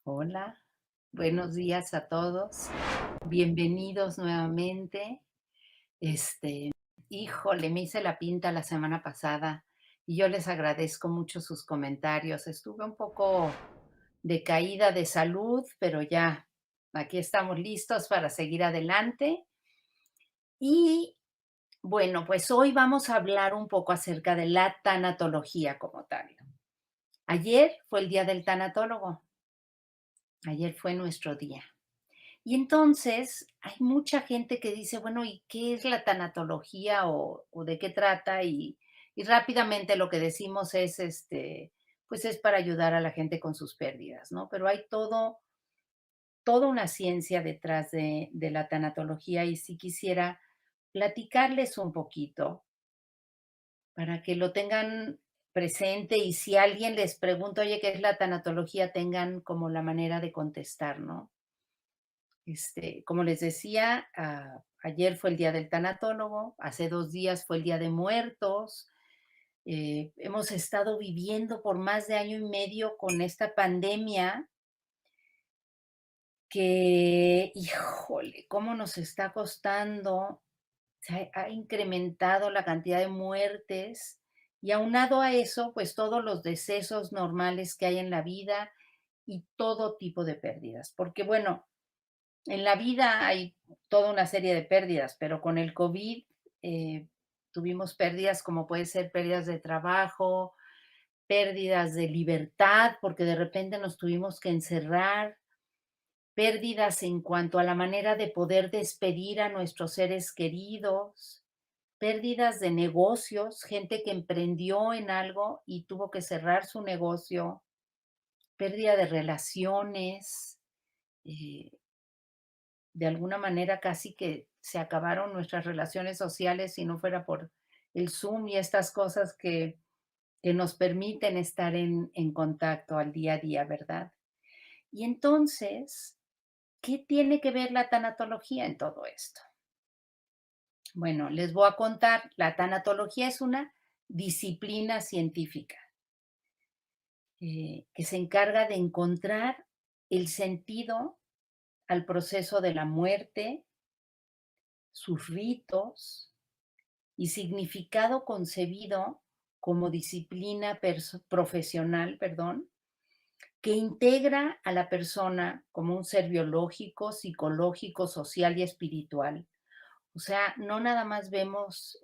Hola, buenos días a todos. Bienvenidos nuevamente. Este, híjole, me hice la pinta la semana pasada y yo les agradezco mucho sus comentarios. Estuve un poco decaída de salud, pero ya aquí estamos listos para seguir adelante. Y bueno, pues hoy vamos a hablar un poco acerca de la tanatología como tal. Ayer fue el día del tanatólogo. Ayer fue nuestro día. Y entonces hay mucha gente que dice, bueno, ¿y qué es la tanatología o de qué trata? Y rápidamente lo que decimos es, pues es para ayudar a la gente con sus pérdidas, ¿no? Pero hay toda una ciencia detrás de la tanatología y si quisiera platicarles un poquito para que lo tengan presente y si alguien les pregunta, oye, ¿qué es la tanatología? Tengan como la manera de contestar, ¿no? Como les decía, ayer fue el día del tanatólogo, hace 2 días fue el Día de Muertos. Hemos estado viviendo por más de año y medio con esta pandemia que, híjole, cómo nos está costando. Se ha incrementado la cantidad de muertes y aunado a eso, pues todos los decesos normales que hay en la vida y todo tipo de pérdidas. Porque bueno, en la vida hay toda una serie de pérdidas, pero con el COVID tuvimos pérdidas como puede ser pérdidas de trabajo, pérdidas de libertad, porque de repente nos tuvimos que encerrar, pérdidas en cuanto a la manera de poder despedir a nuestros seres queridos, pérdidas de negocios, gente que emprendió en algo y tuvo que cerrar su negocio, pérdida de relaciones. eh, de alguna manera casi que se acabaron nuestras relaciones sociales si no fuera por el Zoom y estas cosas que nos permiten estar en contacto al día a día, ¿verdad? Y entonces, ¿qué tiene que ver la tanatología en todo esto? Bueno, les voy a contar, la tanatología es una disciplina científica que se encarga de encontrar el sentido al proceso de la muerte, sus ritos, y significado concebido como disciplina profesional, perdón, que integra a la persona como un ser biológico, psicológico, social y espiritual. O sea, no nada más vemos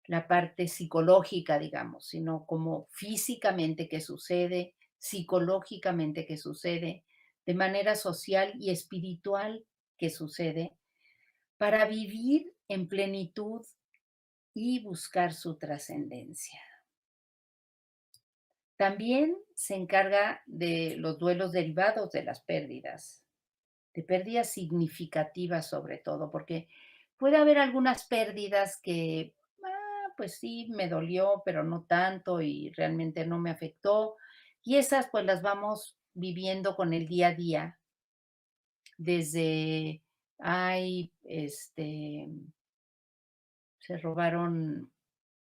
la parte psicológica, digamos, sino como físicamente qué sucede, psicológicamente qué sucede, de manera social y espiritual qué sucede, para vivir en plenitud y buscar su trascendencia. También se encarga de los duelos derivados de las pérdidas, de pérdidas significativas sobre todo, porque puede haber algunas pérdidas que, pues sí, me dolió, pero no tanto y realmente no me afectó. Y esas pues las vamos viviendo con el día a día, desde, ay, se robaron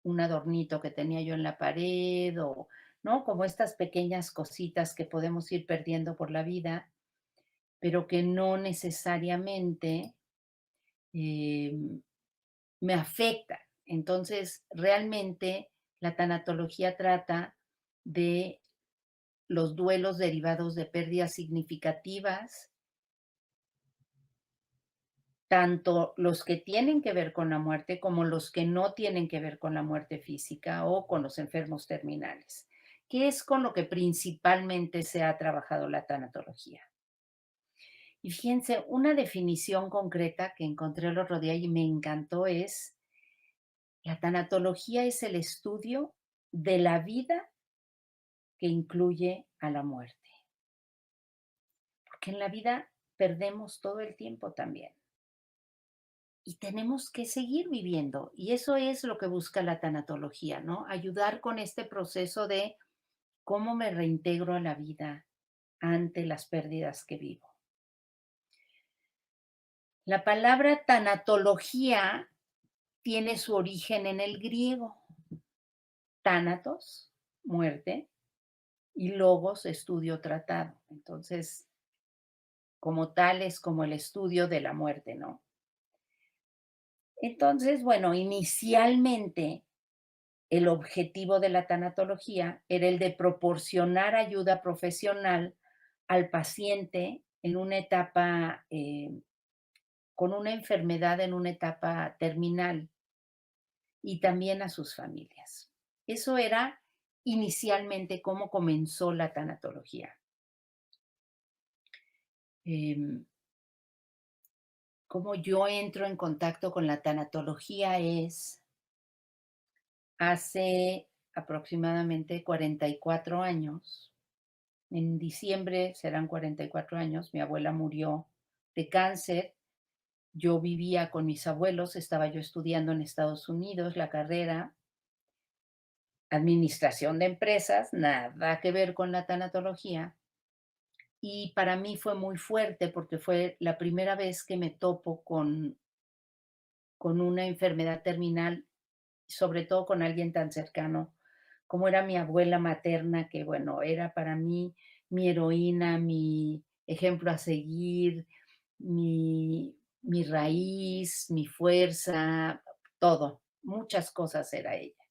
un adornito que tenía yo en la pared o, ¿no? Como estas pequeñas cositas que podemos ir perdiendo por la vida, pero que no necesariamente em, me afectan. Entonces, realmente la tanatología trata de los duelos derivados de pérdidas significativas, tanto los que tienen que ver con la muerte como los que no tienen que ver con la muerte física o con los enfermos terminales, que es con lo que principalmente se ha trabajado la tanatología. Y fíjense, una definición concreta que encontré el otro día y me encantó es, la tanatología es el estudio de la vida que incluye a la muerte, porque en la vida perdemos todo el tiempo también. Y tenemos que seguir viviendo. Y eso es lo que busca la tanatología, ¿no? Ayudar con este proceso de cómo me reintegro a la vida ante las pérdidas que vivo. La palabra tanatología tiene su origen en el griego. Tánatos, muerte, y logos, estudio, tratado. Entonces, como tal, es como el estudio de la muerte, ¿no? Entonces, bueno, inicialmente el objetivo de la tanatología era el de proporcionar ayuda profesional al paciente en una etapa, con una enfermedad en una etapa terminal y también a sus familias. Eso era inicialmente cómo comenzó la tanatología. Em, Cómo yo entro en contacto con la tanatología es hace aproximadamente 44 años. En diciembre serán 44 años. Mi abuela murió de cáncer. Yo vivía con mis abuelos, estaba yo estudiando en Estados Unidos la carrera, administración de empresas, nada que ver con la tanatología. Y para mí fue muy fuerte porque fue la primera vez que me topo con una enfermedad terminal, sobre todo con alguien tan cercano como era mi abuela materna, que bueno, era para mí mi heroína, mi ejemplo a seguir, mi raíz, mi fuerza, todo, muchas cosas era ella.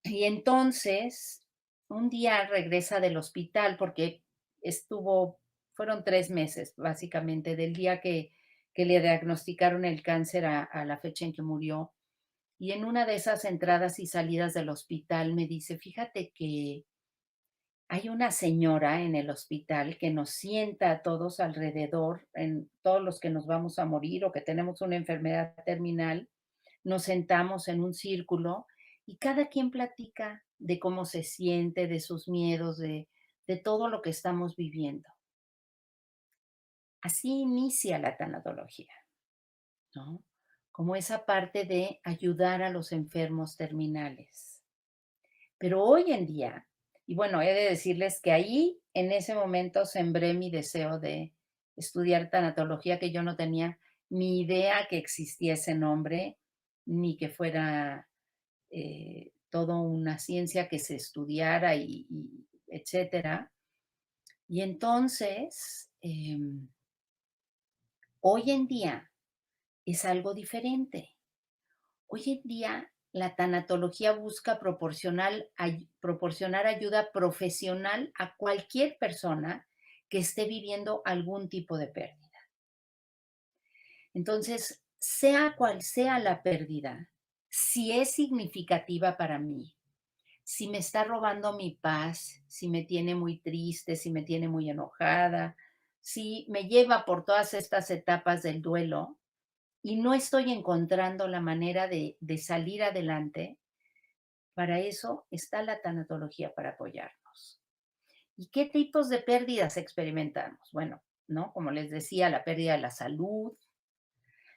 Y entonces, un día regresa del hospital porque estuvo, fueron 3 meses, básicamente, del día que le diagnosticaron el cáncer a la fecha en que murió. Y en una de esas entradas y salidas del hospital me dice: "Fíjate que hay una señora en el hospital que nos sienta a todos alrededor, en todos los que nos vamos a morir o que tenemos una enfermedad terminal, nos sentamos en un círculo y cada quien platica de cómo se siente, de sus miedos, de todo lo que estamos viviendo". Así inicia la tanatología, ¿no? Como esa parte de ayudar a los enfermos terminales. Pero hoy en día, y bueno, he de decirles que ahí, en ese momento, sembré mi deseo de estudiar tanatología, que yo no tenía ni idea que existía ese nombre, ni que fuera todo una ciencia que se estudiara y etcétera. Y entonces, hoy en día es algo diferente. Hoy en día, la tanatología busca proporcionar ayuda profesional a cualquier persona que esté viviendo algún tipo de pérdida. Entonces, sea cual sea la pérdida, si es significativa para mí, si me está robando mi paz, si me tiene muy triste, si me tiene muy enojada, si me lleva por todas estas etapas del duelo y no estoy encontrando la manera de salir adelante, para eso está la tanatología, para apoyarnos. ¿Y qué tipos de pérdidas experimentamos? Bueno, ¿no? Como les decía, la pérdida de la salud,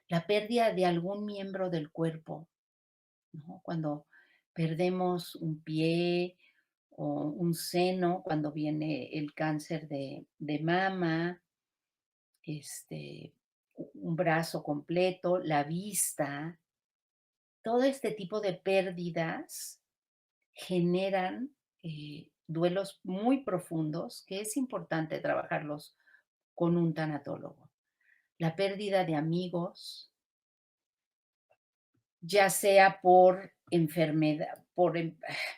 la pérdida de algún miembro del cuerpo, ¿no? Cuando perdemos un pie o un seno, cuando viene el cáncer de mama, este, un brazo completo, la vista, todo este tipo de pérdidas generan duelos muy profundos que es importante trabajarlos con un tanatólogo. La pérdida de amigos, ya sea por enfermedad,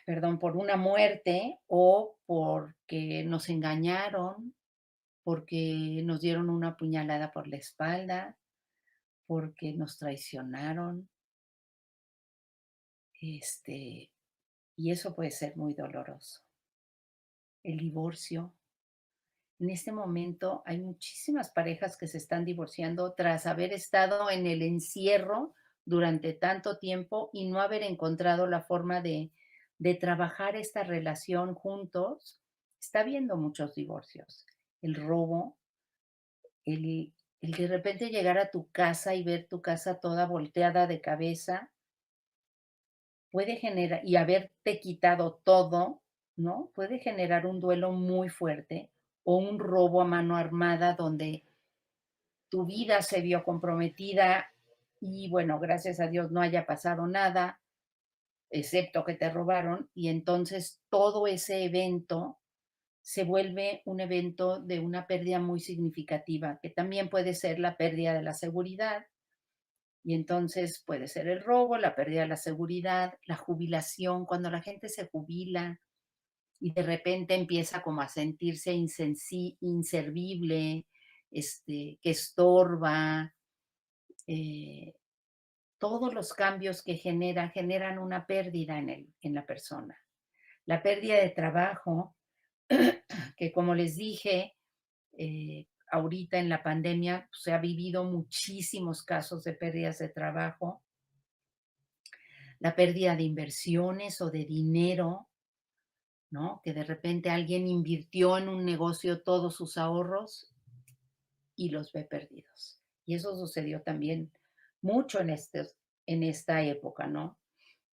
perdón, por una muerte o porque nos engañaron, porque nos dieron una puñalada por la espalda, porque nos traicionaron, este, y eso puede ser muy doloroso. El divorcio. En este momento hay muchísimas parejas que se están divorciando tras haber estado en el encierro durante tanto tiempo y no haber encontrado la forma de trabajar esta relación juntos. Está habiendo muchos divorcios. El robo, el de repente llegar a tu casa y ver tu casa toda volteada de cabeza, puede generar, y haberte quitado todo, ¿no? Puede generar un duelo muy fuerte o un robo a mano armada donde tu vida se vio comprometida y bueno, gracias a Dios no haya pasado nada, excepto que te robaron, y entonces todo ese evento se vuelve un evento de una pérdida muy significativa, que también puede ser la pérdida de la seguridad, y entonces puede ser el robo, la pérdida de la seguridad, la jubilación, cuando la gente se jubila y de repente empieza como a sentirse inservible, que estorba, eh, todos los cambios que generan una pérdida en la persona. La pérdida de trabajo, que como les dije, ahorita en la pandemia pues, se ha vivido muchísimos casos de pérdidas de trabajo, la pérdida de inversiones o de dinero, ¿no? Que de repente alguien invirtió en un negocio todos sus ahorros y los ve perdidos. Y eso sucedió también mucho en esta época, ¿no?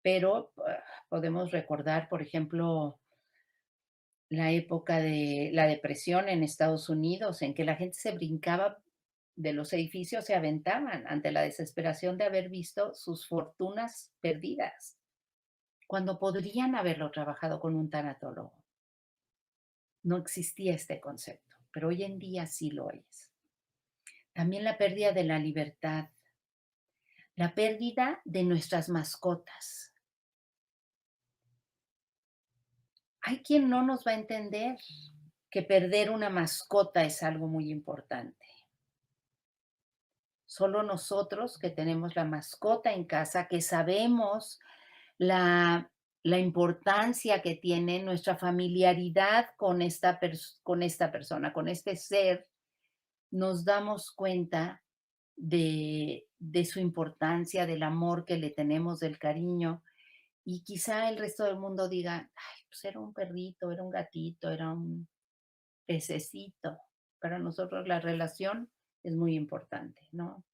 Pero podemos recordar, por ejemplo, la época de la depresión en Estados Unidos, en que la gente se brincaba de los edificios, se aventaban ante la desesperación de haber visto sus fortunas perdidas, cuando podrían haberlo trabajado con un tanatólogo. No existía este concepto, pero hoy en día sí lo es. También la pérdida de la libertad, la pérdida de nuestras mascotas. Hay quien no nos va a entender que perder una mascota es algo muy importante. Solo nosotros que tenemos la mascota en casa, que sabemos la, la importancia que tiene nuestra familiaridad con con esta persona, con este ser, nos damos cuenta de su importancia, del amor que le tenemos, del cariño. Y quizá el resto del mundo diga, ay, pues era un perrito, era un gatito, era un pececito. Para nosotros la relación es muy importante, ¿no?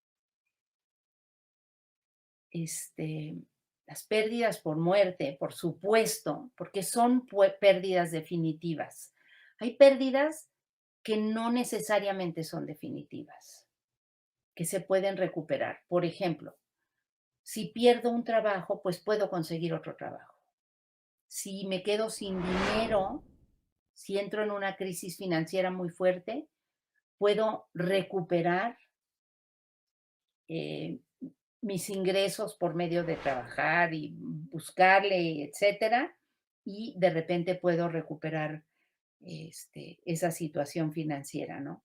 Este, las pérdidas por muerte, por supuesto, porque son pérdidas definitivas. Hay pérdidas que no necesariamente son definitivas, que se pueden recuperar. Por ejemplo, si pierdo un trabajo, pues puedo conseguir otro trabajo. Si me quedo sin dinero, si entro en una crisis financiera muy fuerte, puedo recuperar eh, mis ingresos por medio de trabajar y buscarle, etcétera, y de repente puedo recuperar esa situación financiera, ¿no?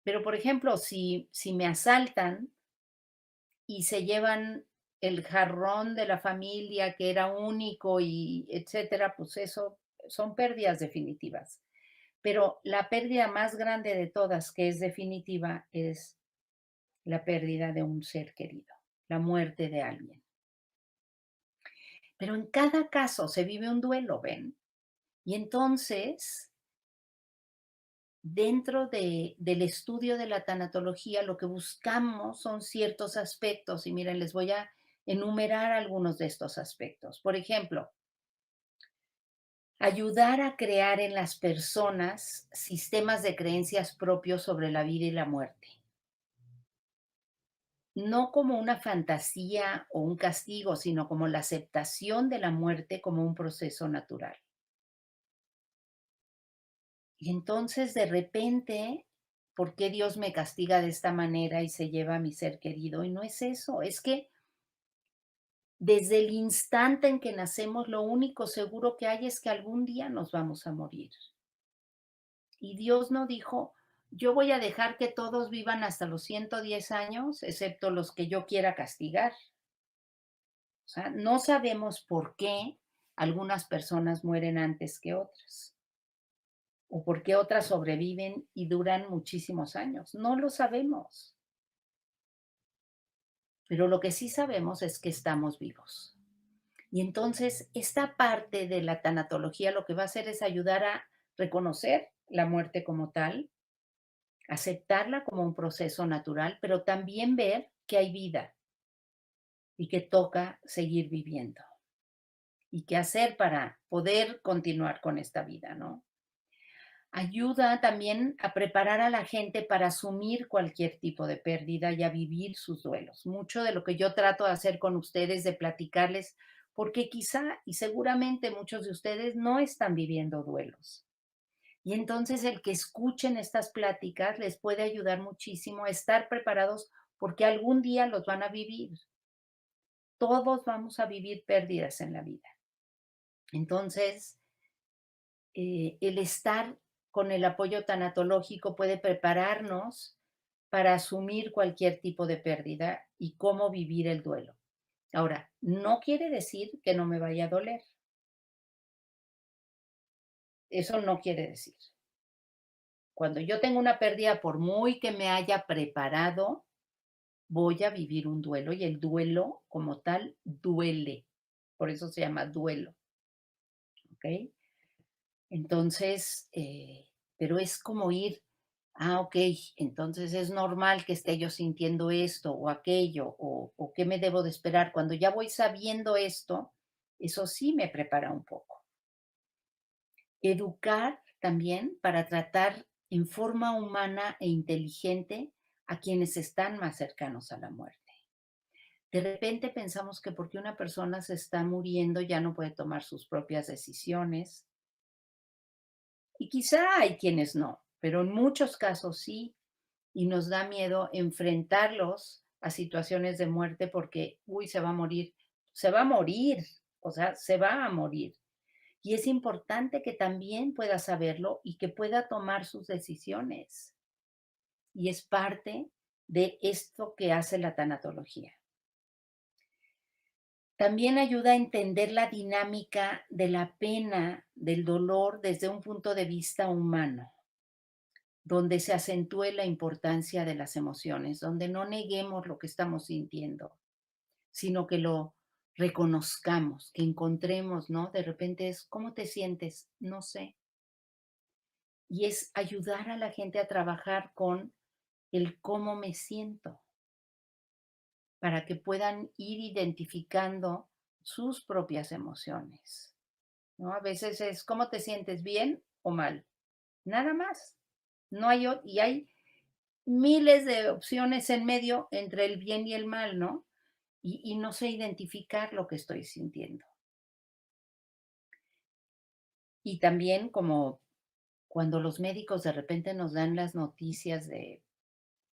Pero, por ejemplo, si me asaltan y se llevan el jarrón de la familia que era único y etcétera, pues eso son pérdidas definitivas. Pero la pérdida más grande de todas, que es definitiva, es la pérdida de un ser querido, la muerte de alguien. Pero en cada caso se vive un duelo, ¿ven? Y entonces, dentro del estudio de la tanatología, lo que buscamos son ciertos aspectos. Y miren, les voy a enumerar algunos de estos aspectos. Por ejemplo, ayudar a crear en las personas sistemas de creencias propios sobre la vida y la muerte. No como una fantasía o un castigo, sino como la aceptación de la muerte como un proceso natural. Y entonces de repente, ¿por qué Dios me castiga de esta manera y se lleva a mi ser querido? Y no es eso, es que desde el instante en que nacemos, lo único seguro que hay es que algún día nos vamos a morir. Y Dios no dijo, yo voy a dejar que todos vivan hasta los 110 años, excepto los que yo quiera castigar. O sea, no sabemos por qué algunas personas mueren antes que otras o por qué otras sobreviven y duran muchísimos años. No lo sabemos, pero lo que sí sabemos es que estamos vivos. Y entonces, esta parte de la tanatología lo que va a hacer es ayudar a reconocer la muerte como tal, aceptarla como un proceso natural, pero también ver que hay vida y que toca seguir viviendo y qué hacer para poder continuar con esta vida, ¿no? Ayuda también a preparar a la gente para asumir cualquier tipo de pérdida y a vivir sus duelos. Mucho de lo que yo trato de hacer con ustedes, de platicarles, porque quizá y seguramente muchos de ustedes no están viviendo duelos. Y entonces el que escuchen estas pláticas les puede ayudar muchísimo a estar preparados porque algún día los van a vivir. Todos vamos a vivir pérdidas en la vida. Entonces, el estar con el apoyo tanatológico puede prepararnos para asumir cualquier tipo de pérdida y cómo vivir el duelo. Ahora, no quiere decir que no me vaya a doler. Eso no quiere decir. Cuando yo tengo una pérdida, por muy que me haya preparado, voy a vivir un duelo y el duelo como tal duele. Por eso se llama duelo, ¿ok? Entonces, pero es como ir, ok, entonces es normal que esté yo sintiendo esto o aquello, o qué me debo de esperar. Cuando ya voy sabiendo esto, eso sí me prepara un poco. Educar también para tratar en forma humana e inteligente a quienes están más cercanos a la muerte. De repente pensamos que porque una persona se está muriendo ya no puede tomar sus propias decisiones. Y quizá hay quienes no, pero en muchos casos sí, y nos da miedo enfrentarlos a situaciones de muerte porque, uy, se va a morir, o sea, se va a morir. Y es importante que también pueda saberlo y que pueda tomar sus decisiones. Y es parte de esto que hace la tanatología. También ayuda a entender la dinámica de la pena, del dolor desde un punto de vista humano, donde se acentúe la importancia de las emociones, donde no neguemos lo que estamos sintiendo, sino que lo reconozcamos, que encontremos, ¿no? De repente es, ¿cómo te sientes? No sé. Y es ayudar a la gente a trabajar con el cómo me siento, para que puedan ir identificando sus propias emociones, ¿no? A veces es, ¿cómo te sientes? ¿Bien o mal? Nada más. No hay, y hay miles de opciones en medio entre el bien y el mal, ¿no? Y no sé identificar lo que estoy sintiendo. Y también como cuando los médicos de repente nos dan las noticias de,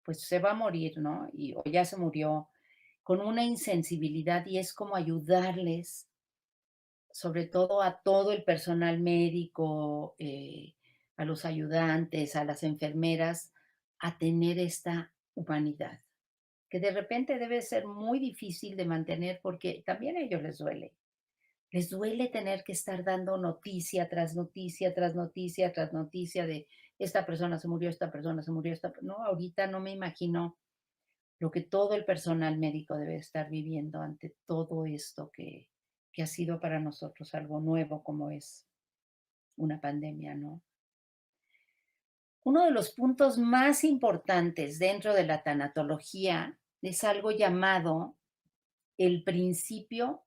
pues se va a morir, ¿no? Y, o ya se murió, con una insensibilidad y es como ayudarles, sobre todo a todo el personal médico, a los ayudantes, a las enfermeras, a tener esta humanidad, que de repente debe ser muy difícil de mantener porque también a ellos les duele. Les duele tener que estar dando noticia tras noticia, tras noticia, tras noticia de esta persona se murió, esta persona se murió, no, ahorita no me imagino lo que todo el personal médico debe estar viviendo ante todo esto que ha sido para nosotros algo nuevo como es una pandemia, ¿no? Uno de los puntos más importantes dentro de la tanatología es algo llamado el principio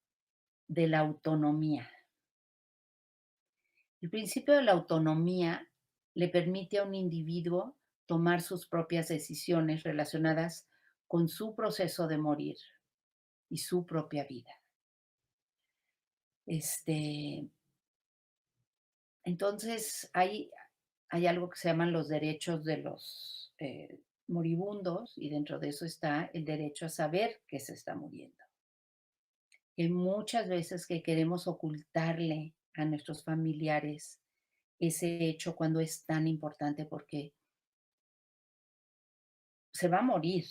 de la autonomía. El principio de la autonomía le permite a un individuo tomar sus propias decisiones relacionadas con su proceso de morir y su propia vida. Este, entonces, hay algo que se llaman los derechos de los moribundos y dentro de eso está el derecho a saber que se está muriendo. Hay muchas veces que queremos ocultarle a nuestros familiares ese hecho cuando es tan importante porque se va a morir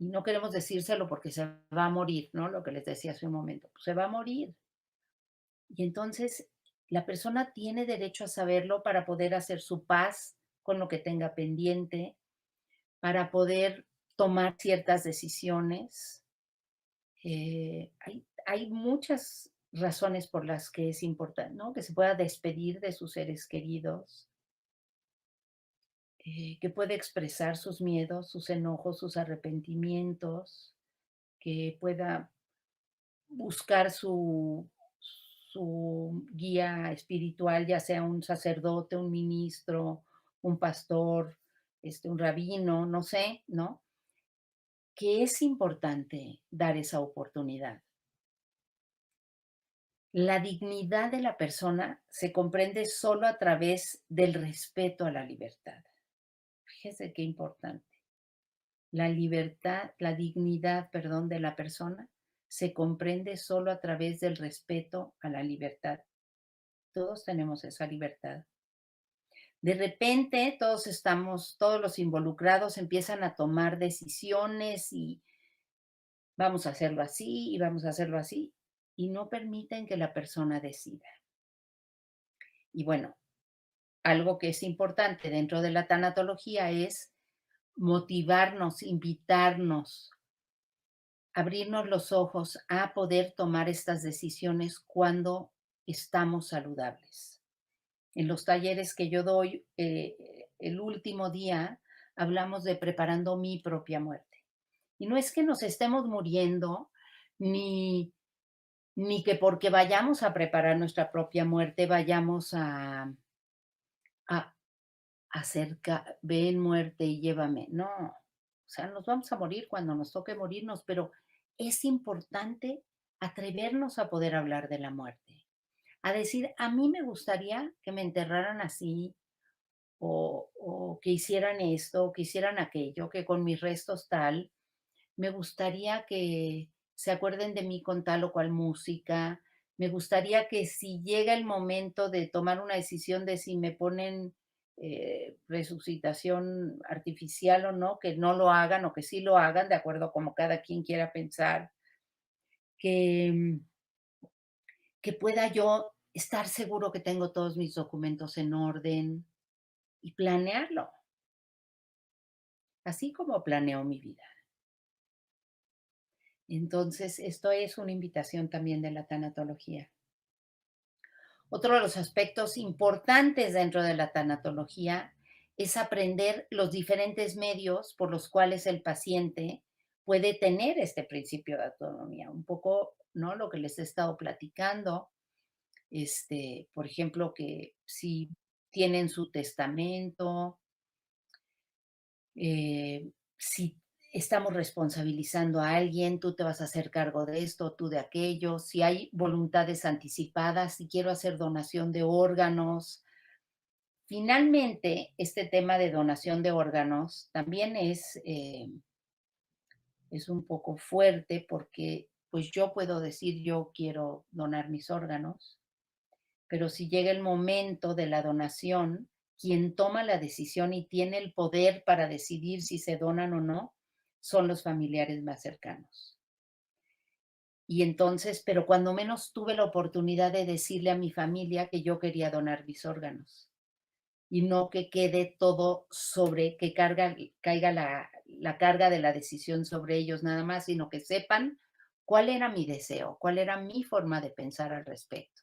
y no queremos decírselo porque se va a morir, ¿no? Lo que les decía hace un momento, pues se va a morir. Y entonces la persona tiene derecho a saberlo para poder hacer su paz con lo que tenga pendiente, para poder tomar ciertas decisiones. Hay muchas razones por las que es importante, ¿no? Que se pueda despedir de sus seres queridos, que pueda expresar sus miedos, sus enojos, sus arrepentimientos, que pueda buscar su su guía espiritual, ya sea un sacerdote, un ministro, un pastor, un rabino, no sé, ¿no? Que es importante dar esa oportunidad. La dignidad de la persona se comprende solo a través del respeto a la libertad. Fíjese qué importante. La libertad, la dignidad, perdón, de la persona se comprende solo a través del respeto a la libertad. Todos tenemos esa libertad. De repente, todos los involucrados empiezan a tomar decisiones y vamos a hacerlo así y vamos a hacerlo así, y no permiten que la persona decida. Y bueno, algo que es importante dentro de la tanatología es motivarnos, invitarnos, abrirnos los ojos a poder tomar estas decisiones cuando estamos saludables. En los talleres que yo doy, el último día hablamos de preparando mi propia muerte. Y no es que nos estemos muriendo, ni, ni que porque vayamos a preparar nuestra propia muerte vayamos a acerca, ven muerte y llévame. No, o sea, nos vamos a morir cuando nos toque morirnos, pero es importante atrevernos a poder hablar de la muerte, a decir, a mí me gustaría que me enterraran así, o que hicieran esto, o que hicieran aquello, que con mis restos tal, me gustaría que se acuerden de mí con tal o cual música. Me gustaría que si llega el momento de tomar una decisión de si me ponen resucitación artificial o no, que no lo hagan o que sí lo hagan, de acuerdo a como cada quien quiera pensar, que, que pueda yo estar seguro que tengo todos mis documentos en orden y planearlo, así como planeo mi vida. Entonces, esto es una invitación también de la tanatología. Otro de los aspectos importantes dentro de la tanatología es aprender los diferentes medios por los cuales el paciente puede tener este principio de autonomía. Un poco, ¿no? Lo que les he estado platicando, por ejemplo, que si tienen su testamento, si estamos responsabilizando a alguien, tú te vas a hacer cargo de esto, tú de aquello, si hay voluntades anticipadas, si quiero hacer donación de órganos. Finalmente, este tema de donación de órganos también es un poco fuerte porque pues yo puedo decir yo quiero donar mis órganos, pero si llega el momento de la donación, quien toma la decisión y tiene el poder para decidir si se donan o no, son los familiares más cercanos. Y entonces, pero cuando menos tuve la oportunidad de decirle a mi familia que yo quería donar mis órganos y no que quede todo que caiga la carga de la decisión sobre ellos nada más, sino que sepan cuál era mi deseo, cuál era mi forma de pensar al respecto.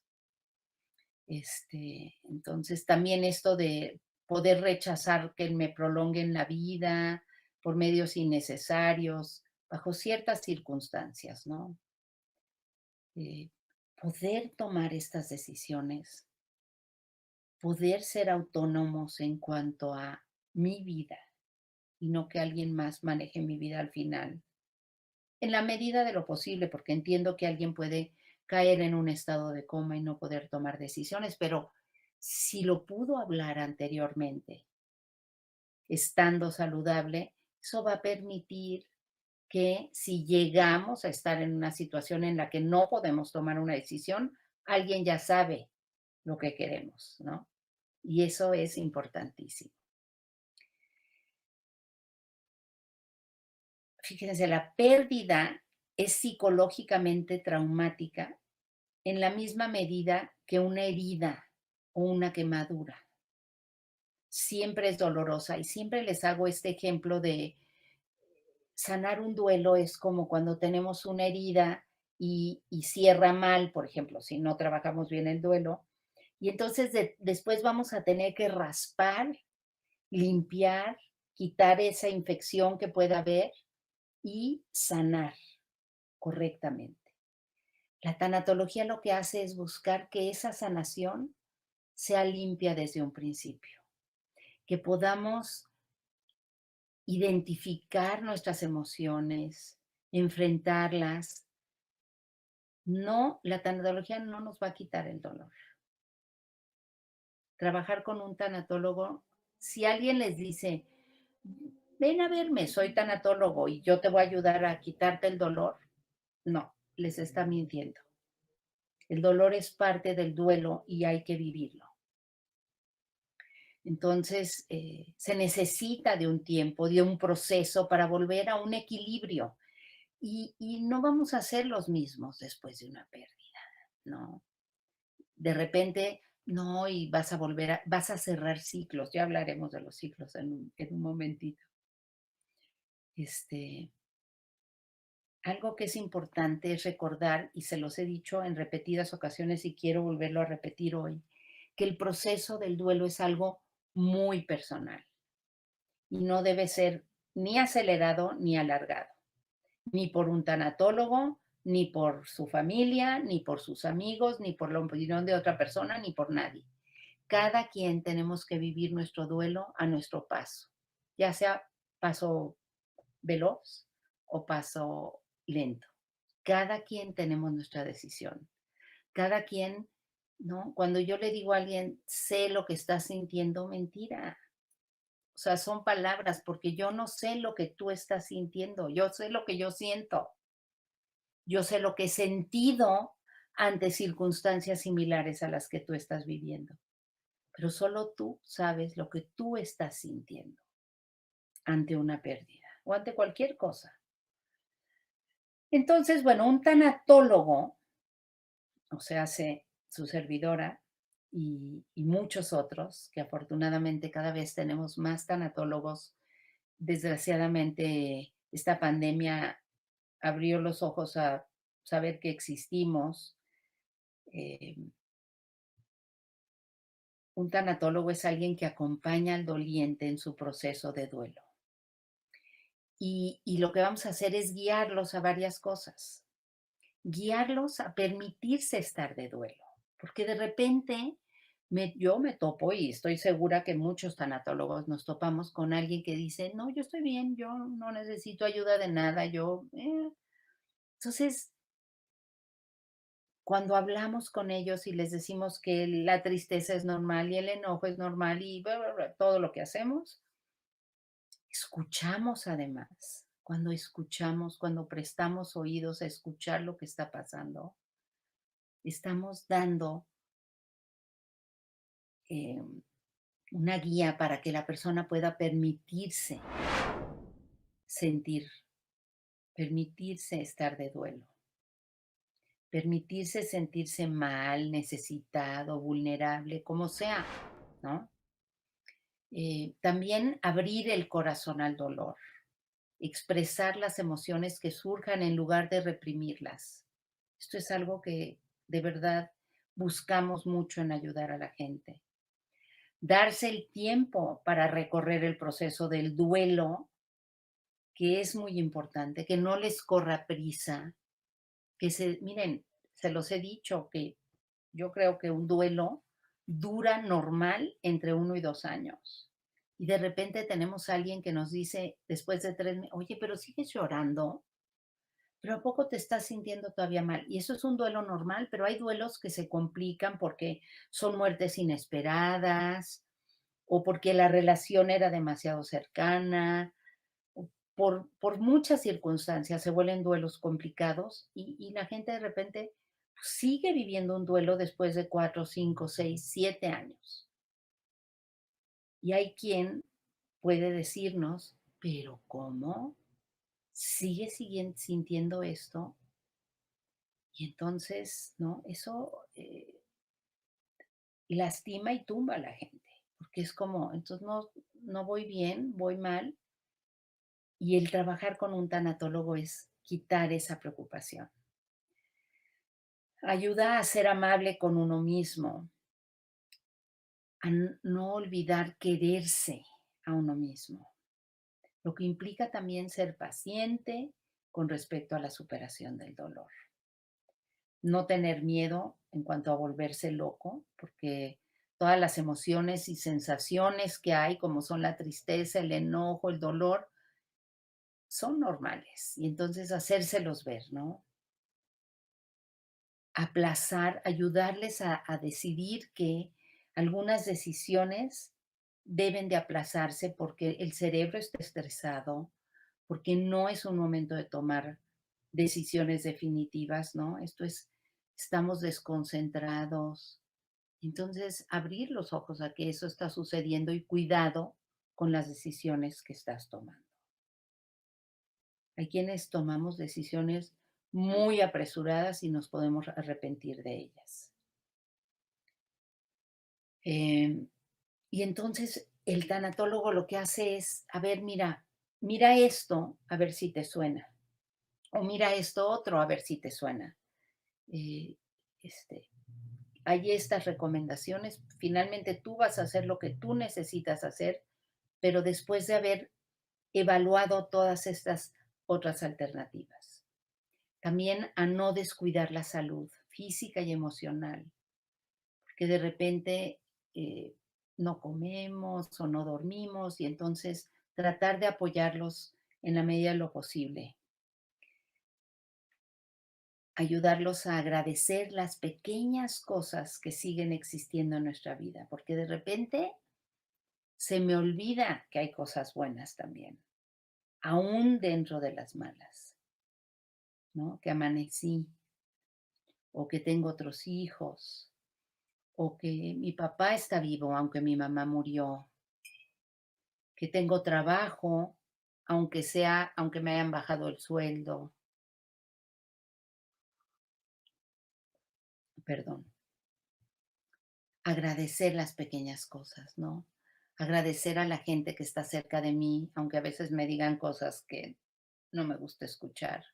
Entonces también esto de poder rechazar que me prolonguen la vida por medios innecesarios, bajo ciertas circunstancias, ¿no? Eh, Poder tomar estas decisiones, poder ser autónomos en cuanto a mi vida y no que alguien más maneje mi vida al final, en la medida de lo posible, porque entiendo que alguien puede caer en un estado de coma y no poder tomar decisiones, pero si lo pudo hablar anteriormente, estando saludable, eso va a permitir que si llegamos a estar en una situación en la que no podemos tomar una decisión, alguien ya sabe lo que queremos, ¿no? Y eso es importantísimo. Fíjense, la pérdida es psicológicamente traumática en la misma medida que una herida o una quemadura. Siempre es dolorosa y siempre les hago este ejemplo de sanar un duelo es como cuando tenemos una herida y cierra mal, por ejemplo, si no trabajamos bien el duelo, y entonces después vamos a tener que raspar, limpiar, quitar esa infección que pueda haber y sanar correctamente. La tanatología lo que hace es buscar que esa sanación sea limpia desde un principio, que podamos identificar nuestras emociones, enfrentarlas. No, la tanatología no nos va a quitar el dolor. Trabajar con un tanatólogo, si alguien les dice, ven a verme, soy tanatólogo y yo te voy a ayudar a quitarte el dolor, no, les está mintiendo. El dolor es parte del duelo y hay que vivirlo. Entonces, se necesita de un tiempo, de un proceso para volver a un equilibrio. Y no vamos a ser los mismos después de una pérdida, ¿no? De repente, no, y vas a cerrar ciclos. Ya hablaremos de los ciclos en un momentito. Este, Algo que es importante es recordar, y se los he dicho en repetidas ocasiones y quiero volverlo a repetir hoy, que el proceso del duelo es algo muy personal y no debe ser ni acelerado ni alargado, ni por un tanatólogo, ni por su familia, ni por sus amigos, ni por la opinión de otra persona, ni por nadie. Cada quien tenemos que vivir nuestro duelo a nuestro paso, ya sea paso veloz o paso lento. Cada quien tenemos nuestra decisión. Cada quien, ¿no? Cuando yo le digo a alguien, sé lo que estás sintiendo, mentira. O sea, son palabras, porque yo no sé lo que tú estás sintiendo, yo sé lo que yo siento, yo sé lo que he sentido ante circunstancias similares a las que tú estás viviendo, pero solo tú sabes lo que tú estás sintiendo ante una pérdida o ante cualquier cosa. Entonces, bueno, un tanatólogo, o sea, hace su servidora y muchos otros, que afortunadamente cada vez tenemos más tanatólogos. Desgraciadamente, esta pandemia abrió los ojos a saber que existimos. Eh, un tanatólogo es alguien que acompaña al doliente en su proceso de duelo. Y lo que vamos a hacer es guiarlos a varias cosas, guiarlos a permitirse estar de duelo, porque de repente yo me topo y estoy segura que muchos tanatólogos nos topamos con alguien que dice, no, yo estoy bien, yo no necesito ayuda de nada, Entonces, cuando hablamos con ellos y les decimos que la tristeza es normal y el enojo es normal y bla, bla, bla, todo lo que hacemos, escuchamos además. Cuando escuchamos, cuando prestamos oídos a escuchar lo que está pasando, estamos dando eh, una guía para que la persona pueda permitirse sentir, permitirse estar de duelo, permitirse sentirse mal, necesitado, vulnerable, como sea, ¿no? También abrir el corazón al dolor, expresar las emociones que surjan en lugar de reprimirlas. Esto es algo que de verdad buscamos mucho en ayudar a la gente. Darse el tiempo para recorrer el proceso del duelo, que es muy importante, que no les corra prisa, miren, se los he dicho que yo creo que un duelo dura normal entre 1 y 2 años. Y de repente tenemos a alguien que nos dice después de 3 meses, oye, pero sigues llorando, pero ¿a poco te estás sintiendo todavía mal? Y eso es un duelo normal, pero hay duelos que se complican porque son muertes inesperadas o porque la relación era demasiado cercana, o por muchas circunstancias se vuelven duelos complicados y la gente de repente sigue viviendo un duelo después de 4, 5, 6, 7 años. Y hay quien puede decirnos, pero ¿cómo? ¿Sigues sintiendo esto? Y entonces, ¿no? Eso lastima y tumba a la gente, porque es como, entonces no voy bien, voy mal, y el trabajar con un tanatólogo es quitar esa preocupación. Ayuda a ser amable con uno mismo, a no olvidar quererse a uno mismo, lo que implica también ser paciente con respecto a la superación del dolor. no tener miedo en cuanto a volverse loco, porque todas las emociones y sensaciones que hay, como son la tristeza, el enojo, el dolor, son normales. Y entonces hacérselos ver, ¿no? Aplazar, ayudarles a decidir que algunas decisiones deben de aplazarse porque el cerebro está estresado, porque no es un momento de tomar decisiones definitivas, ¿no? Esto es, estamos desconcentrados. Entonces, abrir los ojos a que eso está sucediendo y cuidado con las decisiones que estás tomando. Hay quienes tomamos decisiones muy apresuradas y nos podemos arrepentir de ellas. Em, y entonces el tanatólogo lo que hace es, a ver, mira esto, a ver si te suena, o mira esto otro, a ver si te suena. Eh, este, hay estas recomendaciones, finalmente tú vas a hacer lo que tú necesitas hacer, pero después de haber evaluado todas estas otras alternativas. También a no descuidar la salud física y emocional, porque de repente eh, no comemos o no dormimos y entonces tratar de apoyarlos en la medida de lo posible, ayudarlos a agradecer las pequeñas cosas que siguen existiendo en nuestra vida, porque de repente se me olvida que hay cosas buenas también, aún dentro de las malas, ¿no? Que amanecí o que tengo otros hijos o que mi papá está vivo aunque mi mamá murió, que tengo trabajo aunque me hayan bajado el sueldo, perdón. Agradecer las pequeñas cosas, ¿no? Agradecer a la gente que está cerca de mí, aunque a veces me digan cosas que no me gusta escuchar.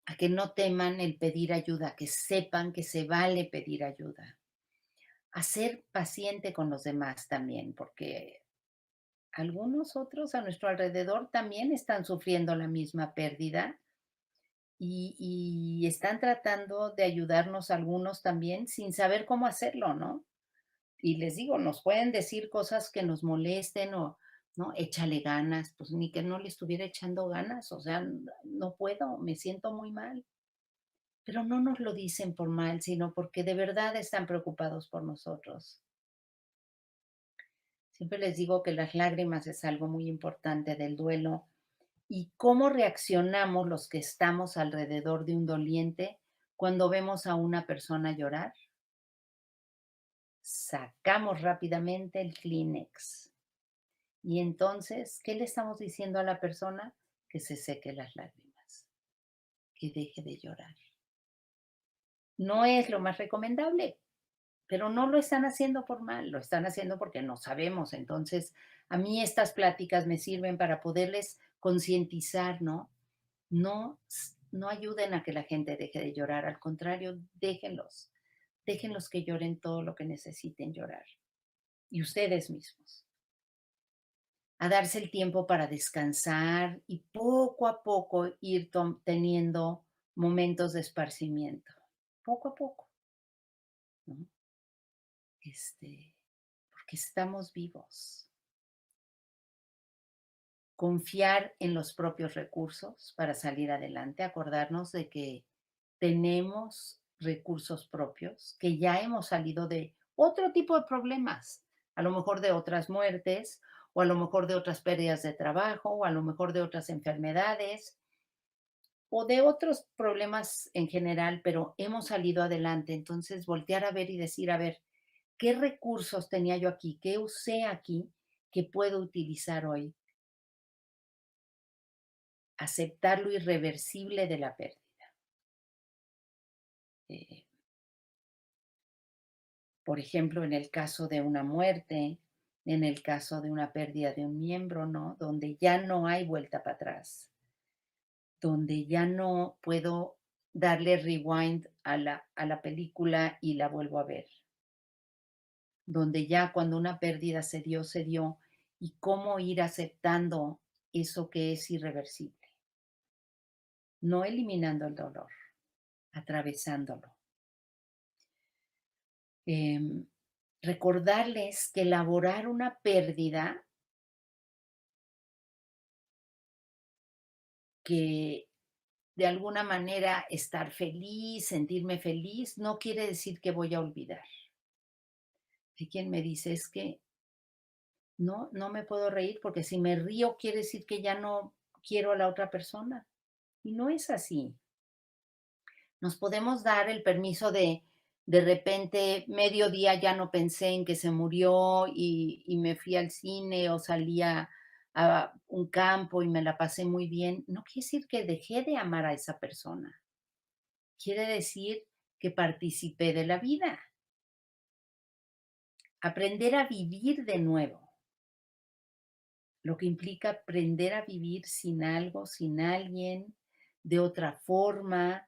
A que no teman el pedir ayuda, que sepan que se vale pedir ayuda. A ser paciente con los demás también, porque algunos otros a nuestro alrededor también están sufriendo la misma pérdida y están tratando de ayudarnos algunos también sin saber cómo hacerlo, ¿no? Y les digo, nos pueden decir cosas que nos molesten o, ¿no? Échale ganas, pues ni que no le estuviera echando ganas, o sea, no puedo, me siento muy mal. Pero no nos lo dicen por mal, sino porque de verdad están preocupados por nosotros. Siempre les digo que las lágrimas es algo muy importante del duelo y cómo reaccionamos los que estamos alrededor de un doliente cuando vemos a una persona llorar. Sacamos rápidamente el Kleenex. Y entonces, ¿qué le estamos diciendo a la persona? Que se seque las lágrimas, que deje de llorar. No es lo más recomendable, pero no lo están haciendo por mal, lo están haciendo porque no sabemos. Entonces, a mí estas pláticas me sirven para poderles concientizar, ¿no? No ayuden a que la gente deje de llorar, al contrario, déjenlos que lloren todo lo que necesiten llorar. Y ustedes mismos. A darse el tiempo para descansar y poco a poco ir teniendo momentos de esparcimiento, poco a poco, ¿no? Porque estamos vivos. Confiar en los propios recursos para salir adelante, acordarnos de que tenemos recursos propios, que ya hemos salido de otro tipo de problemas, a lo mejor de otras muertes, o a lo mejor de otras pérdidas de trabajo, o a lo mejor de otras enfermedades, o de otros problemas en general, pero hemos salido adelante. Entonces, voltear a ver y decir, a ver, ¿qué recursos tenía yo aquí? ¿Qué usé aquí que puedo utilizar hoy? Aceptar lo irreversible de la pérdida. Eh, por ejemplo, en el caso de una muerte, en el caso de una pérdida de un miembro, ¿no? Donde ya no hay vuelta para atrás, donde ya no puedo darle rewind a la película y la vuelvo a ver, donde ya cuando una pérdida se dio, y cómo ir aceptando eso que es irreversible, no eliminando el dolor, atravesándolo. Em, Recordarles que elaborar una pérdida, que de alguna manera estar feliz, sentirme feliz, no quiere decir que voy a olvidar. Hay quien me dice, es que no me puedo reír porque si me río quiere decir que ya no quiero a la otra persona. Y no es así. Nos podemos dar el permiso de repente, mediodía ya no pensé en que se murió y me fui al cine o salí a un campo y me la pasé muy bien. No quiere decir que dejé de amar a esa persona. Quiere decir que participé de la vida. Aprender a vivir de nuevo, lo que implica aprender a vivir sin algo, sin alguien, de otra forma,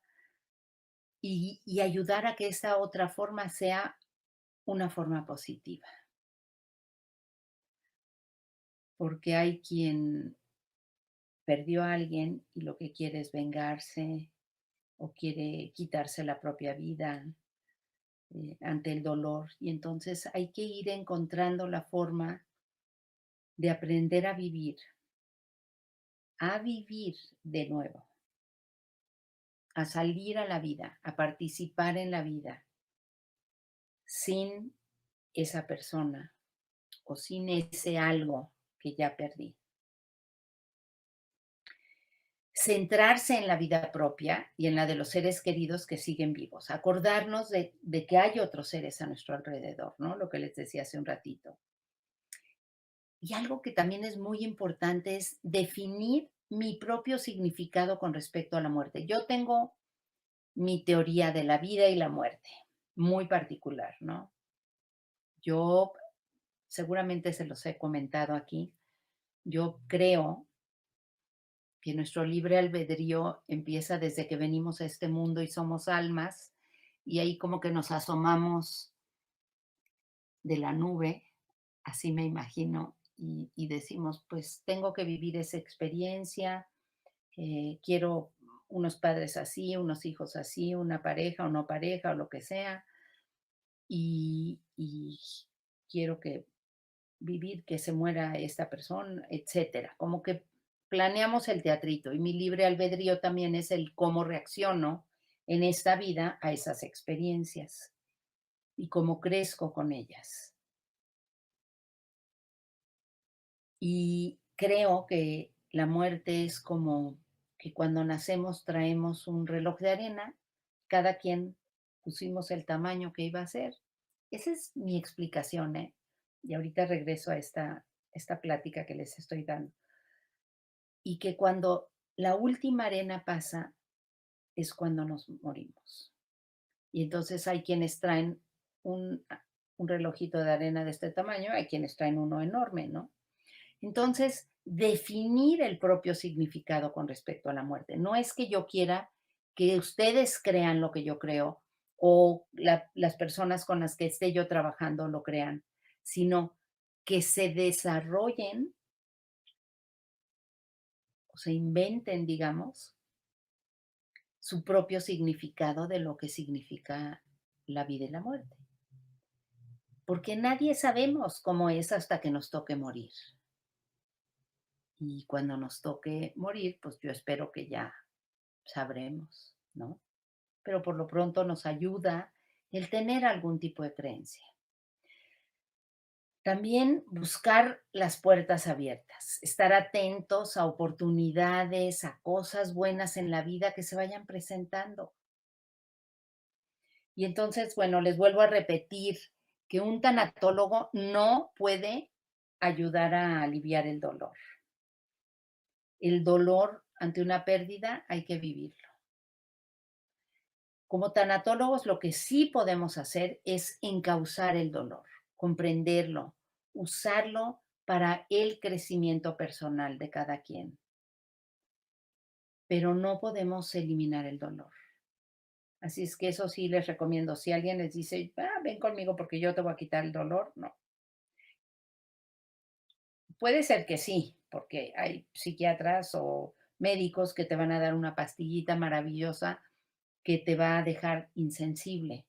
y ayudar a que esa otra forma sea una forma positiva. Porque hay quien perdió a alguien y lo que quiere es vengarse o quiere quitarse la propia vida ante el dolor. Y entonces hay que ir encontrando la forma de aprender a vivir de nuevo, a salir a la vida, a participar en la vida sin esa persona o sin ese algo que ya perdí. Centrarse en la vida propia y en la de los seres queridos que siguen vivos, acordarnos de que hay otros seres a nuestro alrededor, ¿no? Lo que les decía hace un ratito. Y algo que también es muy importante es definir mi propio significado con respecto a la muerte. Yo tengo mi teoría de la vida y la muerte, muy particular, ¿no? Yo seguramente se los he comentado aquí. Yo creo que nuestro libre albedrío empieza desde que venimos a este mundo y somos almas, y ahí como que nos asomamos de la nube, así me imagino, y decimos, pues tengo que vivir esa experiencia, quiero unos padres así, unos hijos así, una pareja o no pareja o lo que sea, y quiero que vivir que se muera esta persona, etcétera. Como que planeamos el teatrito y mi libre albedrío también es el cómo reacciono en esta vida a esas experiencias y cómo crezco con ellas. Y creo que la muerte es como que cuando nacemos traemos un reloj de arena, cada quien pusimos el tamaño que iba a ser. Esa es mi explicación, ¿eh? Y ahorita regreso a esta plática que les estoy dando. Y que cuando la última arena pasa es cuando nos morimos. Y entonces hay quienes traen un, un relojito de arena de este tamaño, hay quienes traen uno enorme, ¿no? Entonces, definir el propio significado con respecto a la muerte. No es que yo quiera que ustedes crean lo que yo creo o las personas con las que esté yo trabajando lo crean, sino que se desarrollen o se inventen, digamos, su propio significado de lo que significa la vida y la muerte. Porque nadie sabemos cómo es hasta que nos toque morir. Y cuando nos toque morir, pues yo espero que ya sabremos, ¿no? Pero por lo pronto nos ayuda el tener algún tipo de creencia. También buscar las puertas abiertas, estar atentos a oportunidades, a cosas buenas en la vida que se vayan presentando. Y entonces, bueno, les vuelvo a repetir que un tanatólogo no puede ayudar a aliviar el dolor. El dolor ante una pérdida hay que vivirlo. Como tanatólogos, lo que sí podemos hacer es encauzar el dolor, comprenderlo, usarlo para el crecimiento personal de cada quien, pero no podemos eliminar el dolor. Así es que eso sí les recomiendo. Si alguien les dice, ven conmigo porque yo te voy a quitar el dolor, no. Puede ser que sí, porque hay psiquiatras o médicos que te van a dar una pastillita maravillosa que te va a dejar insensible.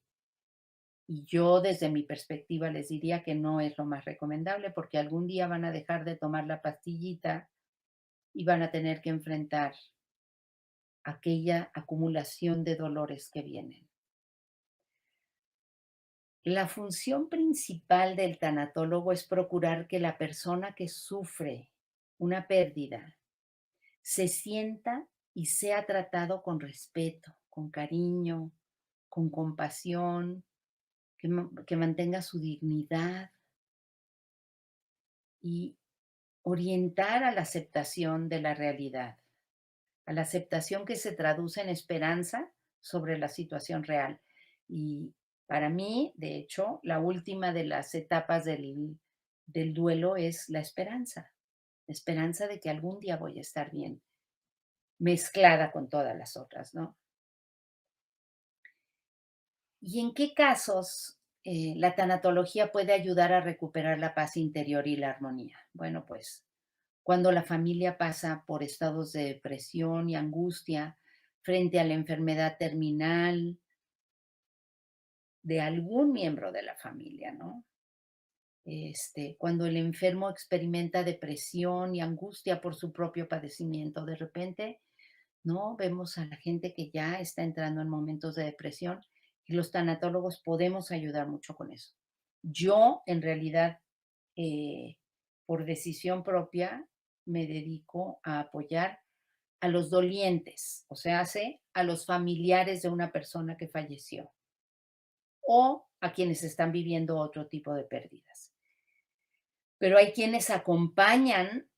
Y yo desde mi perspectiva les diría que no es lo más recomendable porque algún día van a dejar de tomar la pastillita y van a tener que enfrentar aquella acumulación de dolores que vienen. La función principal del tanatólogo es procurar que la persona que sufre una pérdida se sienta y sea tratado con respeto, con cariño, con compasión, que mantenga su dignidad y orientar a la aceptación de la realidad, a la aceptación que se traduce en esperanza sobre la situación real. Y para mí, de hecho, la última de las etapas del duelo es la esperanza de que algún día voy a estar bien, mezclada con todas las otras, ¿no? ¿Y en qué casos la tanatología puede ayudar a recuperar la paz interior y la armonía? Bueno, pues cuando la familia pasa por estados de depresión y angustia frente a la enfermedad terminal de algún miembro de la familia, ¿no? Cuando el enfermo experimenta depresión y angustia por su propio padecimiento, de repente, ¿no? Vemos a la gente que ya está entrando en momentos de depresión y los tanatólogos podemos ayudar mucho con eso. Yo, en realidad, eh, por decisión propia, me dedico a apoyar a los dolientes, o sea, a los familiares de una persona que falleció o a quienes están viviendo otro tipo de pérdidas. Pero hay quienes acompañan,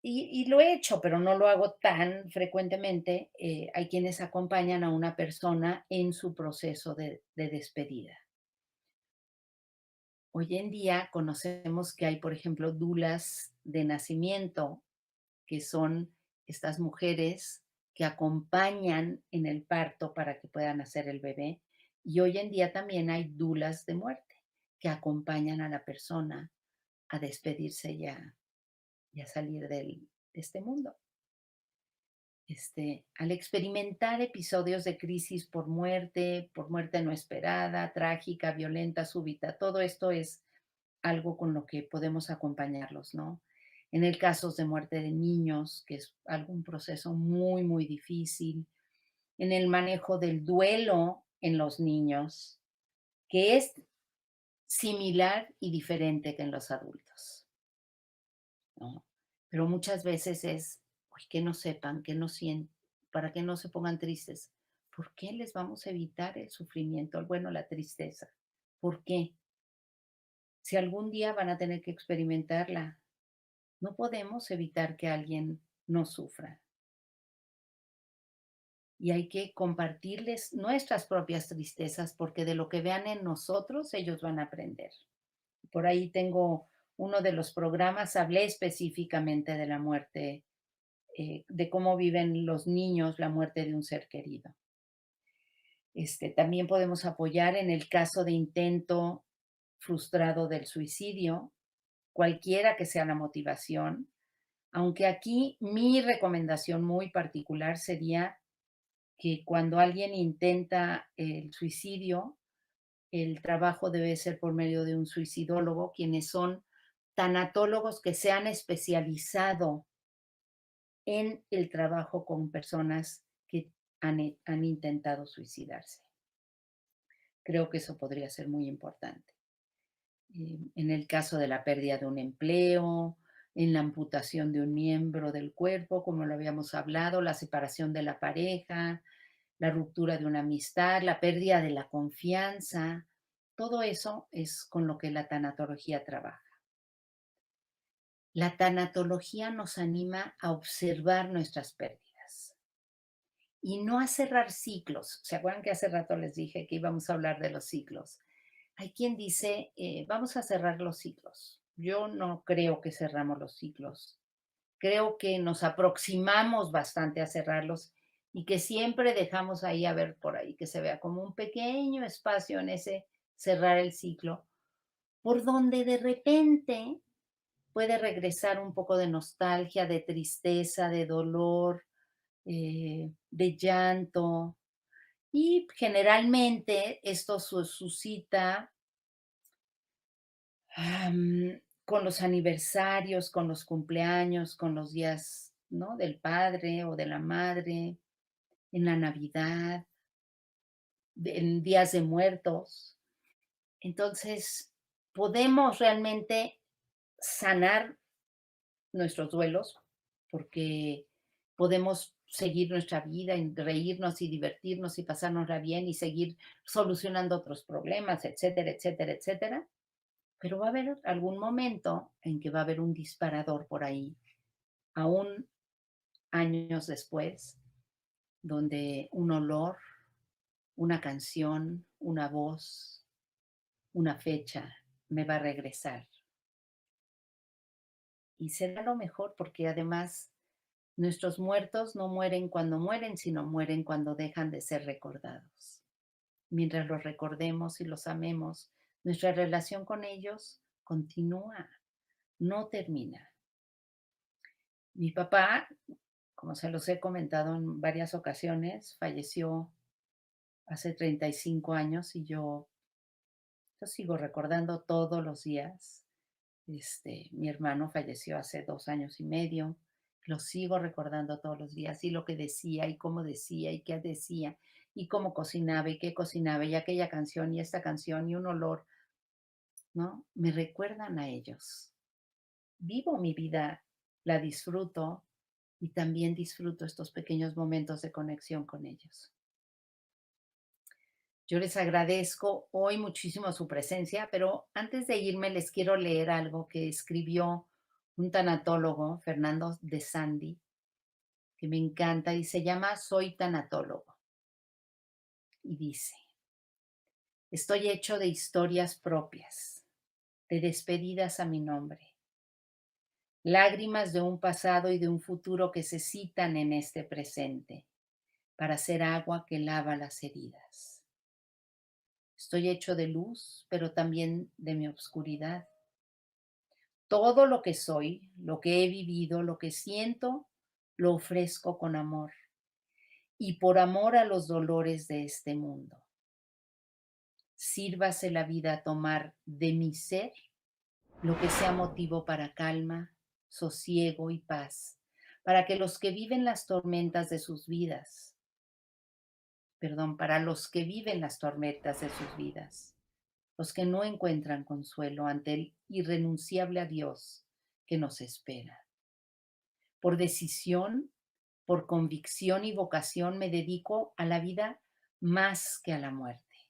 y lo he hecho, pero no lo hago tan frecuentemente, hay quienes acompañan a una persona en su proceso de despedida. Hoy en día conocemos que hay, por ejemplo, dulas de nacimiento, que son estas mujeres que acompañan en el parto para que puedan nacer el bebé. Y hoy en día también hay dulas de muerte que acompañan a la persona a despedirse ya y a salir de este mundo. Al experimentar episodios de crisis por muerte no esperada, trágica, violenta, súbita, todo esto es algo con lo que podemos acompañarlos, ¿no? En el caso de muerte de niños, que es algún proceso muy, muy difícil, en el manejo del duelo en los niños, que es similar y diferente que en los adultos, ¿no? Pero muchas veces es, pues, que no sepan, que no sientan, para que no se pongan tristes. ¿Por qué les vamos a evitar el sufrimiento, bueno, la tristeza? ¿Por qué? Si algún día van a tener que experimentarla, no podemos evitar que alguien no sufra. Y hay que compartirles nuestras propias tristezas porque de lo que vean en nosotros, ellos van a aprender. Por ahí tengo uno de los programas, hablé específicamente de la muerte, de cómo viven los niños la muerte de un ser querido. También podemos apoyar en el caso de intento frustrado del suicidio, cualquiera que sea la motivación, aunque aquí mi recomendación muy particular sería que cuando alguien intenta el suicidio, el trabajo debe ser por medio de un suicidólogo, quienes son tanatólogos que se han especializado en el trabajo con personas que han intentado suicidarse. Creo que eso podría ser muy importante. En el caso de la pérdida de un empleo, en la amputación de un miembro del cuerpo, como lo habíamos hablado, la separación de la pareja, la ruptura de una amistad, la pérdida de la confianza, todo eso es con lo que la tanatología trabaja. La tanatología nos anima a observar nuestras pérdidas y no a cerrar ciclos. ¿Se acuerdan que hace rato les dije que íbamos a hablar de los ciclos? Hay quien dice, vamos a cerrar los ciclos. Yo no creo que cerramos los ciclos. Creo que nos aproximamos bastante a cerrarlos y que siempre dejamos ahí a ver por ahí, que se vea como un pequeño espacio en ese cerrar el ciclo, por donde de repente puede regresar un poco de nostalgia, de tristeza, de dolor, de llanto, Y generalmente esto suscita con los aniversarios, con los cumpleaños, con los días, ¿no? Del padre o de la madre, en la Navidad, en días de muertos. Entonces, podemos realmente sanar nuestros duelos porque podemos seguir nuestra vida y reírnos y divertirnos y pasárnosla bien y seguir solucionando otros problemas, etcétera, etcétera, etcétera. Pero va a haber algún momento en que va a haber un disparador por ahí, aún años después, donde un olor, una canción, una voz, una fecha me va a regresar. Y será lo mejor porque además nuestros muertos no mueren cuando mueren, sino mueren cuando dejan de ser recordados. Mientras los recordemos y los amemos, nuestra relación con ellos continúa, no termina. Mi papá, como se los he comentado en varias ocasiones, falleció hace 35 años y yo sigo recordando todos los días. Mi hermano falleció hace 2 años y medio. Lo sigo recordando todos los días y lo que decía y cómo decía y qué decía y cómo cocinaba y qué cocinaba y aquella canción y esta canción y un olor, ¿no? Me recuerdan a ellos. Vivo mi vida, la disfruto y también disfruto estos pequeños momentos de conexión con ellos. Yo les agradezco hoy muchísimo su presencia, pero antes de irme les quiero leer algo que escribió un tanatólogo, Fernando de Sandi, que me encanta y se llama Soy tanatólogo. Y dice, estoy hecho de historias propias, de despedidas a mi nombre, lágrimas de un pasado y de un futuro que se citan en este presente para ser agua que lava las heridas. Estoy hecho de luz, pero también de mi oscuridad. Todo lo que soy, lo que he vivido, lo que siento, lo ofrezco con amor y por amor a los dolores de este mundo. Sírvase la vida a tomar de mi ser lo que sea motivo para calma, sosiego y paz, para que los que viven las tormentas de sus vidas, para los que viven las tormentas de sus vidas, los que no encuentran consuelo ante el irrenunciable adiós que nos espera. Por decisión, por convicción y vocación me dedico a la vida más que a la muerte,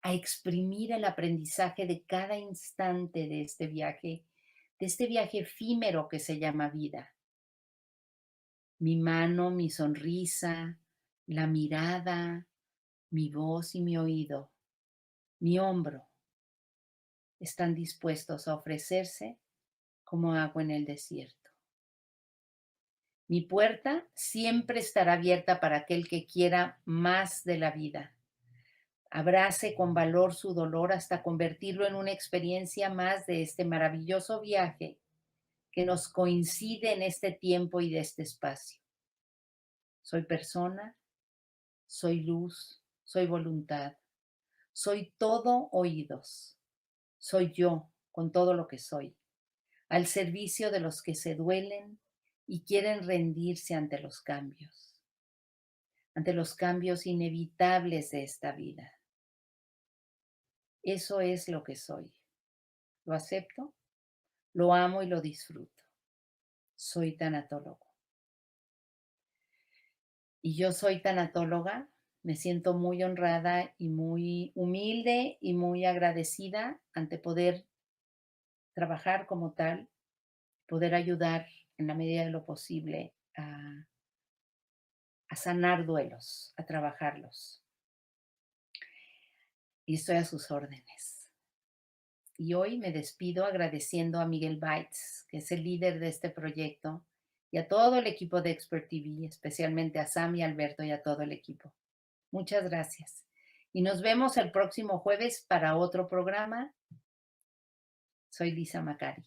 a exprimir el aprendizaje de cada instante de este viaje efímero que se llama vida. Mi mano, mi sonrisa, la mirada, mi voz y mi oído, mi hombro, están dispuestos a ofrecerse como agua en el desierto. Mi puerta siempre estará abierta para aquel que quiera más de la vida. Abrace con valor su dolor hasta convertirlo en una experiencia más de este maravilloso viaje que nos coincide en este tiempo y de este espacio. Soy persona, soy luz, soy voluntad, soy todo oídos, soy yo con todo lo que soy, al servicio de los que se duelen y quieren rendirse ante los cambios inevitables de esta vida. Eso es lo que soy. Lo acepto, lo amo y lo disfruto. Soy tanatólogo. Y yo soy tanatóloga, me siento muy honrada y muy humilde y muy agradecida ante poder trabajar como tal, poder ayudar en la medida de lo posible a sanar duelos, a trabajarlos. Y estoy a sus órdenes. Y hoy me despido agradeciendo a Miguel Baitz, que es el líder de este proyecto, y a todo el equipo de Expert TV, especialmente a Sam y Alberto y a todo el equipo. Muchas gracias. Y nos vemos el próximo jueves para otro programa. Soy Lisa Macari.